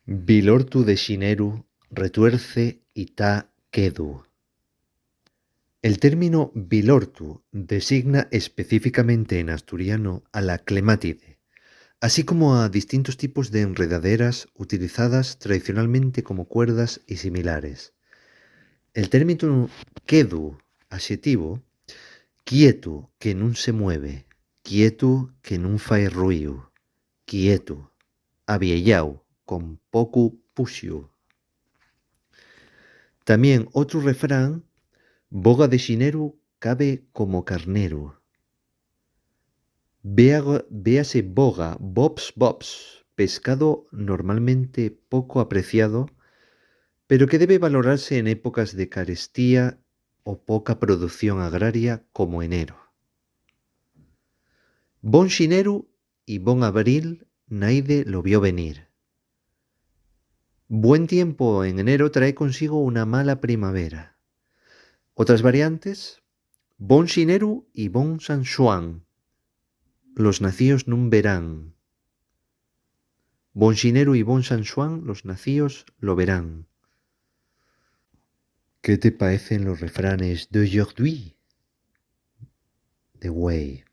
Bilortu de xineru retuerce y ta quedu. El término bilortu designa específicamente en asturiano a la clemátide, así como a distintos tipos de enredaderas utilizadas tradicionalmente como cuerdas y similares. El término quedu, adxetivo, quietu, que nun se mueve, quietu, que nun fai ruíu, quietu, aviellau, con pocu puxiu. También otro refrán, boga de xineru cabe como carneru. Véase boga, bops bops, pescado normalmente poco apreciado, pero que debe valorarse en épocas de carestía o poca producción agraria como enero. Bon xineru y bon abril naide lo vio venir. Buen tiempo en enero trae consigo una mala primavera. Otras variantes, bon xineru y bon San Xuan. Los nacíos nun verán. Bon xineru y bon San Xuan, los nacíos lo verán. ¿Qué te parecen los refranes d'aujourd'hui? De Güey.